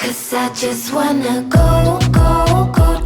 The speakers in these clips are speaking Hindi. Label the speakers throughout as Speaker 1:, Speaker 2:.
Speaker 1: 'Cause I just wanna go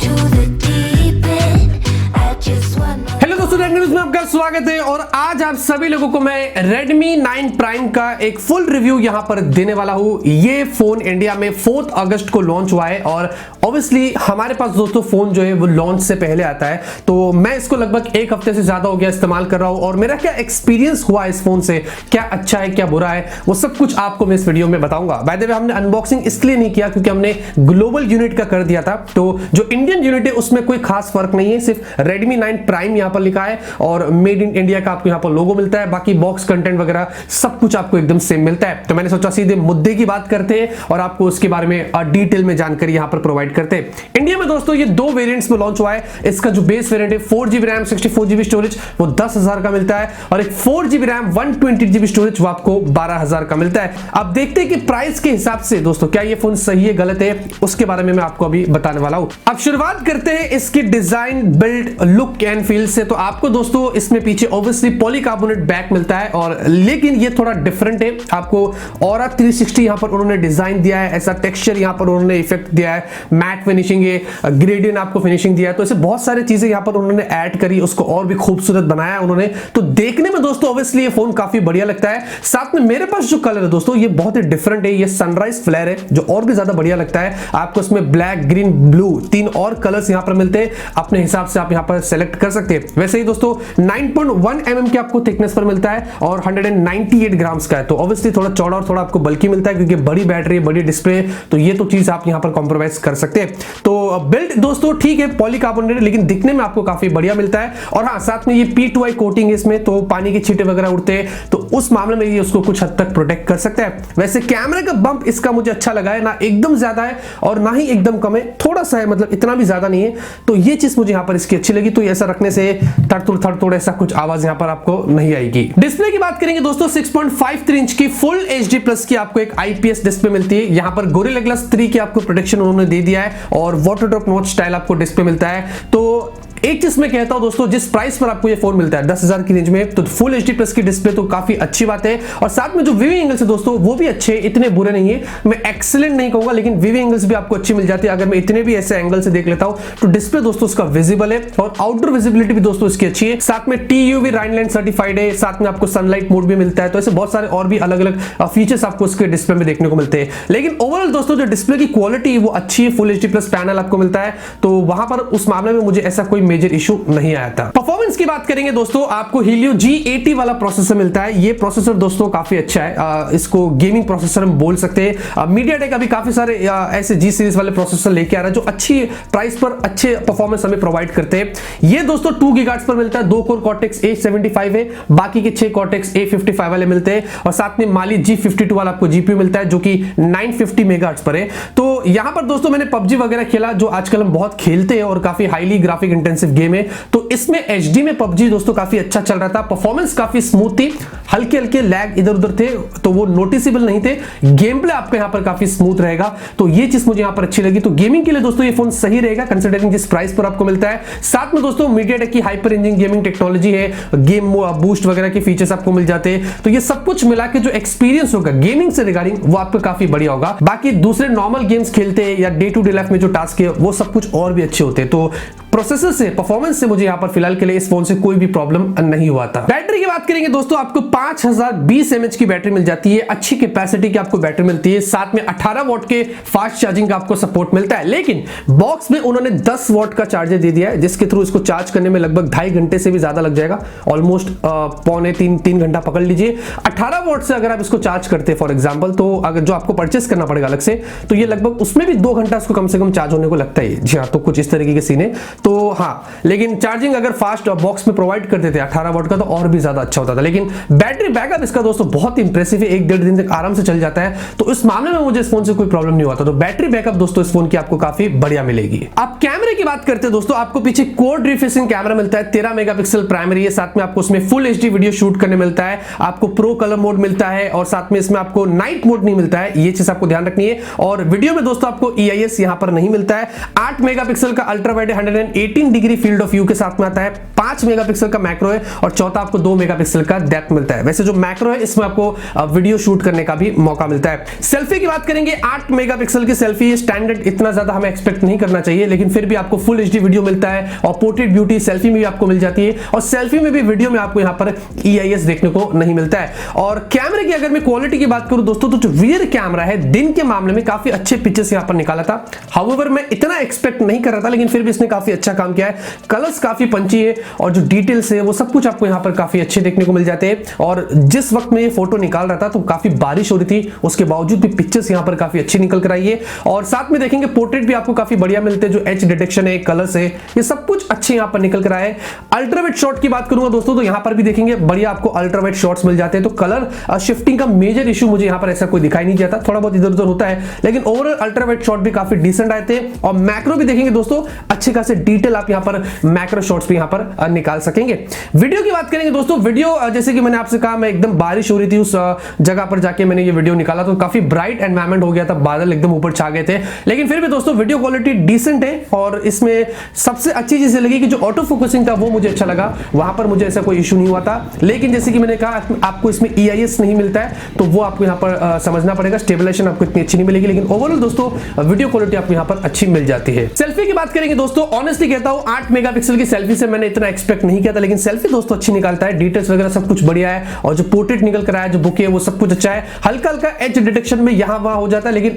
Speaker 1: to the deep end. I just wanna
Speaker 2: hello दोस्तों, टेक्नो न्यूज़ में आपका स्वागत है। और आज आप सभी लोगों को मैं Redmi 9 Prime का एक फुल रिव्यू यहां पर देने वाला हूं। ये फोन इंडिया में 4 अगस्त को लॉन्च हुआ है और ऑब्वियसली हमारे पास दोस्तों फोन जो है वो लॉन्च से पहले आता है, तो मैं इसको लगभग एक हफ्ते से ज्यादा हो गया इस्तेमाल कर रहा हूं। और मेरा क्या एक्सपीरियंस हुआ इस फोन से, क्या अच्छा है क्या बुरा है, वो सब कुछ आपको मैं इस वीडियो में बताऊंगा। बाय द वे, हमने अनबॉक्सिंग इसलिए नहीं किया क्योंकि हमने ग्लोबल यूनिट का कर दिया था, तो जो इंडियन यूनिट है उसमें कोई खास फर्क नहीं है। सिर्फ Redmi 9 Prime यहां पर लिखा है और मेड इन इंडिया का आपको यहां पर लोगो मिलता है, बाकी बॉक्स कंटेंट वगैरह सब कुछ आपको एकदम सेम मिलता है। तो मैंने सोचा सीधे मुद्दे की बात करते हैं और आपको उसके बारे में डिटेल में जानकारी यहां पर प्रोवाइड करते हैं। इंडिया में दोस्तों ये 2 वेरिएंट्स में लॉन्च हुआ है। इसका जो बेस वेरिएंट है 4GB रैम 64GB स्टोरेज वो 10,000 का मिलता है और एक 4GB रैम 128GB स्टोरेज वो आपको 12,000 का मिलता है। अब देखते हैं कि प्राइस के हिसाब से दोस्तों क्या ये फोन सही है गलत है, उसके बारे में मैं आपको अभी बताने वाला हूं। अब शुरुआत करते हैं इसकी design, build, look and feel से। तो आपको दोस्तों इसमें पीछे ऑब्वियसली पॉलीकार्बोनेट बैक मिलता है और लेकिन ये थोड़ा डिफरेंट है। आपको ऑरा 360 यहां पर उन्होंने डिजाइन दिया है, ऐसा टेक्सचर यहां पर उन्होंने इफेक्ट दिया है, मैट फिनिशिंग है, ग्रेडियंट आपको फिनिशिंग दिया है, तो ऐसे बहुत सारी चीजें यहां पर उन्होंने ऐड करी, उसको और भी खूबसूरत बनाया उन्होंने। तो देखने में दोस्तों ऑब्वियसली ये फोन काफी बढ़िया लगता है। साथ में मेरे पास जो कलर है दोस्तों ये बहुत ही डिफरेंट है, ये सनराइज फ्लेयर है जो और भी ज्यादा बढ़िया लगता है। आपको इसमें ब्लैक, ग्रीन, ब्लू 3 और कलर्स यहां पर मिलते हैं, अपने हिसाब से आप यहां पर सेलेक्ट कर सकते हैं। वैसे ही दोस्तों 9.1 mm के आपको थिकनेस पर मिलता है और 198 ग्राम्स का है, तो ऑब्वियसली थोड़ा चौड़ा और थोड़ा आपको बल्की मिलता है क्योंकि बड़ी बैटरी, बड़ी डिस्प्ले, तो ये तो चीज आप यहां पर कॉम्प्रोमाइज कर सकते हैं। तो बिल्ड दोस्तों ठीक है, पॉलीकार्बोनेट, लेकिन दिखने में आपको काफी बढ़िया मिलता है। और हाँ, साथ में ये P2I कोटिंग है इसमें, तो पानी के छींटे वगैरह उड़ते हैं तो उस मामले में ये उसको कुछ हद तक प्रोटेक्ट कर सकता है। वैसे कैमरे का बम्प इसका मुझे अच्छा लगा है, ना एकदम ज्यादा है और ना ही एकदम कम है, थोड़ा सा है, मतलब इतना भी ज्यादा नहीं है, तो ये चीज मुझे यहां पर इसकी अच्छी लगी। तो ऐसा रखने से थड़ ऐसा कुछ आवाज यहां पर आपको नहीं आएगी। डिस्प्ले की बात करेंगे दोस्तों 6.53 इंच की फुल HD प्लस की आपको एक IPS डिस्प्ले मिलती है। यहां पर गोरिल्ला ग्लास 3 की आपको प्रोटेक्शन उन्होंने दे दिया है और वाटर ड्रॉप नॉच स्टाइल आपको डिस्प्ले मिलता है। तो एक चीज मैं कहता हूं दोस्तों, जिस प्राइस पर आपको ये फोन मिलता है 10,000 की रेंज में, तो फुल HD प्लस की डिस्प्ले तो काफी अच्छी बात है। और साथ में जो व्यू एंगल्स है दोस्तों वो भी अच्छे, इतने बुरे नहीं है, मैं एक्सीलेंट नहीं कहूंगा, लेकिन व्यू एंगल्स भी आपको अच्छी मिल जाती है। अगर मैं इतने भी ऐसे एंगल से देख लेता हूं तो डिस्प्ले दोस्तों उसका विजिबल है और आउटडोर विजिबिलिटी भी दोस्तों इसकी अच्छी है। साथ में TUV राइनलैंड सर्टिफाइड है, साथ में आपको सनलाइट मोड भी मिलता है, तो ऐसे बहुत सारे और भी अलग अलग फीचर्स आपको इसके डिस्प्ले में देखने को मिलते हैं। लेकिन ओवरऑल दोस्तों जो डिस्प्ले की क्वालिटी वो अच्छी है, फुल HD प्लस पैनल आपको मिलता है, तो वहां पर उस मामले में मुझे ऐसा कोई मेजर इशू नहीं आया था। परफॉर्मेंस की बात करेंगे दोस्तों, आपको Helio G80 वाला प्रोसेसर मिलता है। ये प्रोसेसर दोस्तों काफी अच्छा है, इसको गेमिंग प्रोसेसर हम बोल सकते हैं। MediaTek अभी काफी सारे ऐसे G सीरीज वाले प्रोसेसर लेके आ रहा है जो अच्छी प्राइस पर अच्छे परफॉर्मेंस हमें प्रोवाइड करते हैं। ये दोस्तों 2 GHz पर मिलता है, 2 कोर Cortex A75 है, बाकी के 6 Cortex A55 वाले मिलते हैं और साथ में Mali G52 वाला आपको GPU मिलता है जो कि 950 MHz पर है। तो यहां पर दोस्तों मैंने PUBG वगैरह खेला जो आजकल हम बहुत खेलते हैं और काफी हाईली ग्राफिक इंटेंसिव गेम है, तो इसमें HD में PUBG दोस्तों काफी अच्छा चल रहा था, परफॉर्मेंस काफी स्मूथ थी, हल्के हल्के लैग इधर उधर थे तो वो नोटिसेबल नहीं थे, गेम प्ले आपको यहां पर काफी स्मूथ रहेगा, तो ये चीज मुझे यहां पर अच्छी लगी। तो गेमिंग के लिए दोस्तों ये फोन सही रहेगा कंसीडरिंग जिस प्राइस पर आपको मिलता है। साथ में दोस्तों MediaTek की हाइपर इंजन गेमिंग टेक्नोलॉजी है, गेम बूस्ट वगैरह के फीचर्स आपको मिल जाते हैं, तो ये सब कुछ मिला के जो एक्सपीरियंस होगा गेमिंग से रिगार्डिंग वो आपको काफी बढ़िया होगा। बाकी दूसरे नॉर्मल गेम्स खेलते हैं या डे टू डे लाइफ में जो टास्क है वो सब कुछ और भी अच्छे होते हैं। तो प्रोसेसर से, परफॉर्मेंस से मुझे यहां पर फिलहाल के लिए इस फोन से कोई भी प्रॉब्लम नहीं हुआ था। बैटरी की बात करेंगे दोस्तों, आपको 5020 mAh की बैटरी मिल जाती है, अच्छी कैपेसिटी की आपको बैटरी मिलती है। साथ में 18 वॉट के फास्ट चार्जिंग का आपको सपोर्ट मिलता है, लेकिन बॉक्स में उन्होंने 10 वॉट का चार्जर दे दिया है जिसके थ्रू इसको चार्ज करने में लगभग 2.5 घंटे से भी ज्यादा लग जाएगा, ऑलमोस्ट पौने 3 घंटा पकड़ लीजिए। 18 वॉट से अगर आप इसको चार्ज करते हैं फॉर एग्जाम्पल, तो अगर जो आपको परचेस करना पड़ेगा अलग से, तो ये लगभग उसमें भी 2 घंटा उसको कम से कम चार्ज होने को लगता है। जी हाँ, तो कुछ इस तरीके के सीन है। तो हाँ, लेकिन चार्जिंग अगर फास्ट बॉक्स में प्रोवाइड कर देते 18 वॉट का तो और भी ज्यादा अच्छा होता था। लेकिन बैटरी बैकअप इसका दोस्तों बहुत इंप्रेसिव है, 1-1.5 दिन तक आराम से चल जाता है, तो इस मामले में मुझे इस फोन से कोई प्रॉब्लम नहीं हुआ था। तो बैटरी बैकअप दोस्तों इस फोन की आपको काफी बढ़िया मिलेगी। अब कैमरे की बात करते हैं दोस्तों, आपको पीछे क्वाड रिफेसिंग कैमरा मिलता है, 13 मेगापिक्सल प्राइमरी है, साथ में आपको उसमें फुल HD वीडियो शूट करने मिलता है, आपको प्रो कलर मोड मिलता है और साथ में इसमें आपको नाइट मोड नहीं मिलता है, ये चीज आपको ध्यान रखनी है। और वीडियो में दोस्तों आपको EIS यहां पर नहीं मिलता है। 8 मेगापिक्सल का ultra wide 108 18 degree field of view के साथ में आता है, 5 मेगापिक्सल का मैक्रो है और चौथा आपको 2 मेगापिक्सल का डेप्थ मिलता है। वैसे जो मैक्रो है इसमें आपको वीडियो शूट करने का भी मौका मिलता है। सेल्फी की बात करेंगे, 8 मेगापिक्सल की सेल्फी स्टैंडर्ड, इतना ज्यादा हमें एक्सपेक्ट नहीं करना चाहिए, लेकिन फिर भी आपको फुल एचडी वीडियो मिलता है और पोर्ट्रेट ब्यूटी सेल्फी में भी आपको मिल जाती है और सेल्फी में भी वीडियो में आपको यहाँ पर EIS देखने को नहीं मिलता है। और कैमरे की अगर मैं क्वालिटी की बात करूं दोस्तों, तो जो रियर कैमरा है दिन के मामले में काफी अच्छे पिक्चर्स यहाँ पर निकाला था। हाउएवर मैं इतना एक्सपेक्ट नहीं कर रहा था, लेकिन फिर भी इसने काफी अच्छा काम किया है। कलर्स काफी पंची है और जो डिटेल्स है वो सब कुछ आपको यहाँ पर काफी अच्छे देखने को मिल जाते हैं। और जिस वक्त में ये फोटो निकाल रहा था तो काफी बारिश हो रही थी, उसके बावजूद भी पिक्चर्स यहाँ पर काफी अच्छी निकल कर आई है। और साथ में देखेंगे पोर्ट्रेट भी आपको काफी बढ़िया मिलते हैं, जो एच डिटेक्शन है, कलर्स है, ये सब कुछ अच्छे यहाँ पर निकल कर आए। अल्ट्रावाइड शॉट की बात करूंगा दोस्तों, तो यहाँ पर भी देखेंगे बढ़िया आपको अल्ट्रावाइड शॉट्स मिल जाते हैं। तो कलर शिफ्टिंग का मेजर इशू मुझे यहाँ पर ऐसा कोई दिखाई नहीं जाता, थोड़ा बहुत इधर उधर होता है, लेकिन ओवरऑल अल्ट्रावाइड शॉट भी काफी डिसेंट आए थे। और मैक्रो भी देखेंगे दोस्तों, अच्छे खासे डिटेल आप यहाँ पर मैक्रो शॉट्स भी यहाँ पर निकाल सकेंगे। वीडियो की बात करेंगे दोस्तों, वीडियो जैसे कि मैंने आपसे कहा, मैं एकदम बारिश हो रही थी उस जगह पर जाके मैंने ये वीडियो निकाला, तो काफी ब्राइट एनवायरनमेंट हो गया था, बादल एकदम ऊपर छा गए थे, लेकिन फिर भी दोस्तों वीडियो क्वालिटी डिसेंट है। और इसमें सबसे अच्छी चीज लगी कि जो ऑटो फोकसिंग था वो मुझे अच्छा लगा, वहां पर मुझे ऐसा कोई इशू नहीं हुआ था। लेकिन जैसे कि मैंने कहा, आपको इसमें EIS नहीं मिलता है, तो वो आपको यहाँ पर समझना पड़ेगा। स्टेबलाइजेशन आपको इतनी अच्छी नहीं मिलेगी, लेकिन ओवरऑल दोस्तों वीडियो क्वालिटी आपको यहाँ पर अच्छी मिल जाती है। सेल्फी की बात करेंगे दोस्तों, ऑनेस्टली कहता हूं 8 मेगापिक्सल की सेल्फी से मैंने इतना एक्सपेक्ट नहीं किया था, लेकिन सेल्फी दोस्तों अच्छी निकालता है, डिटेल्स वगैरह सब कुछ बढ़िया है और जो पोर्ट्रेट निकल कर आया, जो बुके है वो सब कुछ अच्छा है। हल्का हल्का एज डिटेक्शन में यहां वहां हो जाता है, लेकिन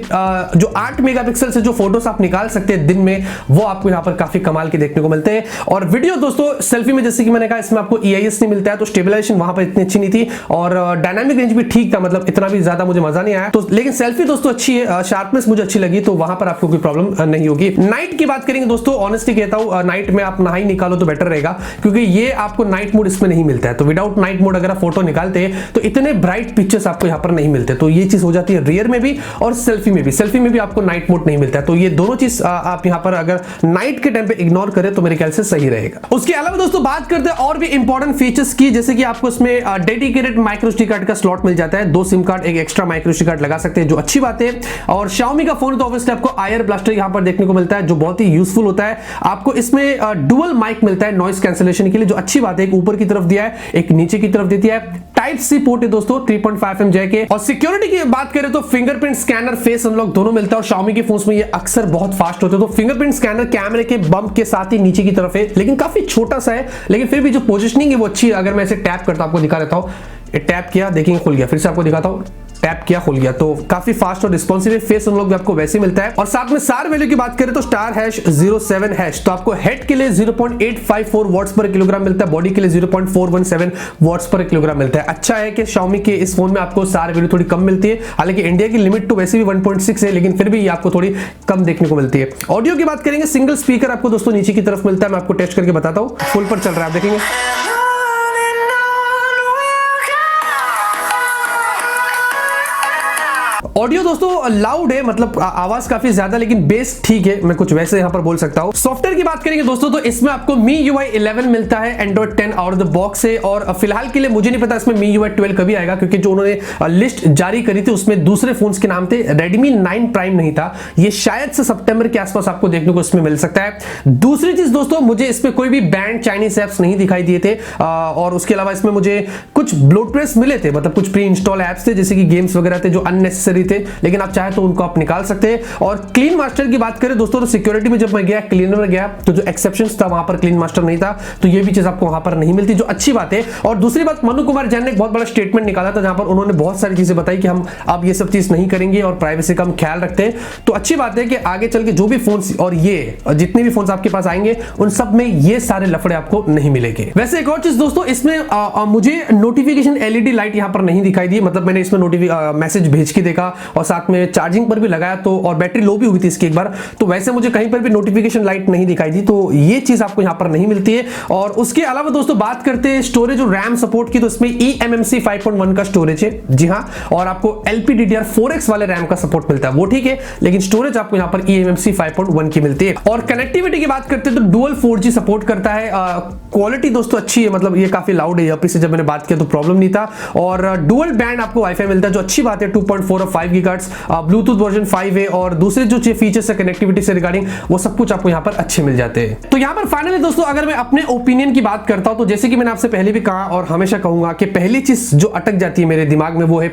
Speaker 2: जो 8 मेगापिक्सल से जो फोटोस आप निकाल सकते हैं दिन में, वो आपको यहाँ पर काफी कमाल के देखने को मिलते हैं। और वीडियो दोस्तों सेल्फी में जैसे कि मैंने कहा, इसमें आपको EIS नहीं मिलता है, तो स्टेबलाइजेशन वहां पर इतनी अच्छी नहीं थी और डायनामिक रेंज भी ठीक था, मतलब इतना भी ज्यादा मुझे मजा नहीं आया। तो लेकिन सेल्फी दोस्तों अच्छी है, शार्पनेस मुझे अच्छी लगी, तो वहां पर आपको कोई प्रॉब्लम नहीं होगी। नाइट की बात करेंगे दोस्तों, ऑनेस्टली कहता हूं नाइट में आप नहा ही निकालो तो बेटर रहेगा, क्योंकि ये आपको नाइट मोड इसमें नहीं मिलता है। तो विदाउट नाइट मोड अगर आप फोटो निकालते हैं तो इतने ब्राइट पिक्चर्स आपको यहाँ पर नहीं मिलते, तो ये चीज हो जाती है रियर में भी और सेल्फी में भी। सेल्फी में भी आपको नाइट मोड नहीं मिलता है, तो ये दोनों चीज आप यहाँ पर अगर नाइट के टाइम पे इग्नोर करें तो मेरे ख्याल से सही रहेगा। उसके अलावा दोस्तों बात करते हैं और भी इंपॉर्टेंट फीचर्स की, जैसे कि आपको इसमें डेडिकेटेड माइक्रो SD कार्ड का स्लॉट मिल जाता है, 2 सिम कार्ड एक एक्स्ट्रा माइक्रो SD कार्ड लगा सकते हैं, जो अच्छी बात है। और Xiaomi का फोन तो ऑब्वियसली आपको आयर ब्लास्टर यहाँ पर देखने को मिलता है, जो बहुत ही यूजफुल होता है। आपको इसमें डुअल माइक मिलता है नॉइस कैंसिलेशन के लिए, जो अच्छी बात है। एक ऊपर की तरफ दिया है, एक नीचे की तरफ देती है। टाइप C पोर्ट है दोस्तों 3.5mm जैक के। और सिक्योरिटी की बात करें तो फिंगरप्रिंट स्कैनर, फेस अनलॉक दोनों मिलता है, और Xiaomi के फोन्स में ये अक्सर बहुत फास्ट होते हैं। तो फिंगरप्रिंट स्कैनर कैमरे के बम्प के साथ ही नीचे की तरफ है, लेकिन काफी छोटा सा है, लेकिन फिर भी जो पोजिशनिंग है वो अच्छी है। अगर मैं इसे टैप करता हूं, आपको दिखा देता हूं, टैप किया देखिए खुल गया, फिर से आपको दिखाता हूं, टैप किया खुल गया, तो काफी फास्ट और रिस्पॉन्सिव है। फेस अनलॉक भी आपको वैसे मिलता है। और साथ में SAR वैल्यू की बात करें तो *07#, तो आपको हेड के लिए 0.854 वॉट्स पर किलोग्राम मिलता है, बॉडी के लिए 0.417 वॉट्स पर किलोग्राम मिलता है। अच्छा है कि Xiaomi के इस फोन में आपको SAR वैल्यू थोड़ी कम मिलती है, हालांकि इंडिया की लिमिट तो वैसे भी 1.6 है, लेकिन फिर भी ये आपको थोड़ी कम देखने को मिलती है। ऑडियो की बात करेंगे, सिंगल स्पीकर आपको दोस्तों नीचे की तरफ मिलता है, मैं आपको टेस्ट करके बताता हूँ। फुल पर चल रहा है, आप देखेंगे ऑडियो दोस्तों लाउड है, मतलब आवाज काफी ज्यादा, लेकिन बेस ठीक है, मैं कुछ वैसे यहां पर बोल सकता हूं। सॉफ्टवेयर की बात करेंगे दोस्तों, तो इसमें आपको MIUI 11 मिलता है, Android 10 out of the box है। और फिलहाल के लिए मुझे नहीं पता इसमें MIUI 12 कभी आएगा, क्योंकि जो उन्होंने लिस्ट जारी करी थी उसमें दूसरे फोन्स के नाम थे, Redmi 9 Prime नहीं था। ये शायद से सितंबर के आसपास आपको देखने को इसमें मिल सकता है। दूसरी चीज दोस्तों, मुझे इसमें कोई भी बैंड चाइनीज एप्स नहीं दिखाई दिए थे, और उसके अलावा इसमें मुझे कुछ ब्लोटवेयर्स मिले थे, मतलब कुछ प्री इंस्टॉल एप्स थे, जैसे कि गेम्स वगैरह थे जो अननेसेसरी थे, लेकिन आप चाहे तो उनको आप निकाल सकते हैं। और क्लीन मास्टर की बात करें दोस्तों, तो सिक्योरिटी में जब मैं गया, क्लीनर में गया, तो जो एक्सेप्शंस था वहां पर क्लीन मास्टर नहीं था, तो ये भी चीज आपको वहां पर नहीं मिलती, जो अच्छी बात है। और दूसरी बात, मनु कुमार जैन ने एक बहुत बड़ा स्टेटमेंट निकाला था, जहां पर उन्होंने बहुत सारी चीजें बताई कि हम अब ये सब चीज नहीं करेंगे और प्राइवेसी का हम ख्याल रखते हैं। तो अच्छी बात है कि आगे चल के जो भी फोन और ये जितने भी फोन आपके पास आएंगे, उन सब में ये सारे लफड़े आपको नहीं मिलेंगे। वैसे एक और चीज दोस्तों, इसमें मुझे नोटिफिकेशन LED लाइट यहां पर नहीं दिखाई दी, मतलब मैंने इसमें मैसेज भेज के देखा और साथ में चार्जिंग पर भी लगाया, तो और बैटरी लो भी हुई थी इसकी एक बार, तो वैसे मुझे कहीं पर भी नोटिफिकेशन लाइट नहीं दिखाई दी, तो ये चीज आपको यहां पर नहीं मिलती है। और उसके अलावा दोस्तों बात करते हैं स्टोरेज और रैम सपोर्ट की, तो इसमें eMMC 5.1 का स्टोरेज है, जी हां, और आपको LPDDR4X वाले रैम का सपोर्ट मिलता है, वो ठीक है, लेकिन स्टोरेज आपको यहां पर eMMC 5.1 की मिलती है। और कनेक्टिविटी की बात करते हैं तो डुअल 4G सपोर्ट करता है। क्वालिटी दोस्तों अच्छी है, मतलब ये काफी लाउड है, ईयरपीस से जब मैंने बात किया तो प्रॉब्लम नहीं था। और डुअल बैंड आपको वाईफाई मिलता है जो अच्छी बात है, 2.4 और 5 गीगाहर्ट्ज, ब्लूटूथ वर्जन 5 है और दूसरे जो फीचर्स है कनेक्टिविटी से रिगार्डिंग वो सब कुछ आपको यहाँ पर अच्छे मिल जाते हैं। तो यहाँ पर फाइनली दोस्तों अगर मैं अपने ओपिनियन की बात करता हूं तो जैसे कि मैंने आपसे पहले भी कहा और हमेशा कहूंगा कि पहली चीज जो अटक जाती है मेरे दिमाग में वो है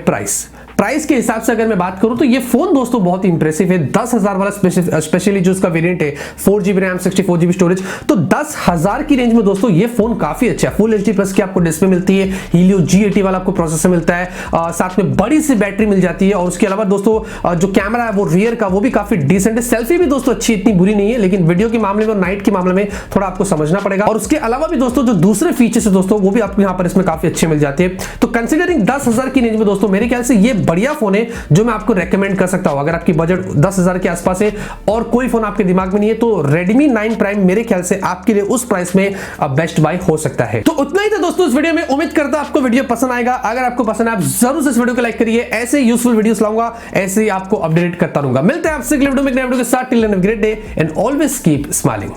Speaker 2: प्राइस के हिसाब से अगर मैं बात करूं तो ये फोन दोस्तों बहुत ही इंप्रेसिव है। 10,000 वाला स्पेशली जो इसका वेरिएंट है 4GB रैम 64GB स्टोरेज, तो 10,000 की रेंज में दोस्तों ये फोन काफी अच्छा है। फुल HD प्लस की आपको डिस्प्ले मिलती है, हीलियो G80 वाला आपको प्रोसेसर मिलता है, साथ में बड़ी सी बैटरी मिल जाती है और उसके अलावा दोस्तों जो कैमरा है वो रियर का वो भी काफी डिसेंट है। सेल्फी भी दोस्तों अच्छी इतनी बुरी नहीं है, लेकिन वीडियो के मामले में और नाइट के मामले में थोड़ा आपको समझना पड़ेगा। और उसके अलावा भी दोस्तों जो दूसरे फीचर्स है दोस्तों वो भी आपको यहाँ पर इसमें काफी अच्छे मिल जाते हैं। तो कंसिडरिंग 10,000 की रेंज में दोस्तों मेरे ख्याल से ये बढ़िया फोन है जो मैं आपको रेकमेंड कर सकता हूं। अगर आपकी बजट 10,000 के आसपास है और कोई फोन आपके दिमाग में नहीं है तो Redmi 9 Prime मेरे ख्याल से आपके लिए उस प्राइस में बेस्ट बाय हो सकता है। तो उतना ही था दोस्तों इस वीडियो में। उम्मीद करता हूं आपको वीडियो पसंद आएगा। अगर आपको पसंद है आप जरूर से इस वीडियो को लाइक करिए। ऐसे यूजफुल वीडियोस लाऊंगा, ऐसे ही आपको अपडेट करता रहूंगा। मिलते हैं आपसे अगले वीडियो में एक नए वीडियो के साथ। Till then have a great day and always keep smiling.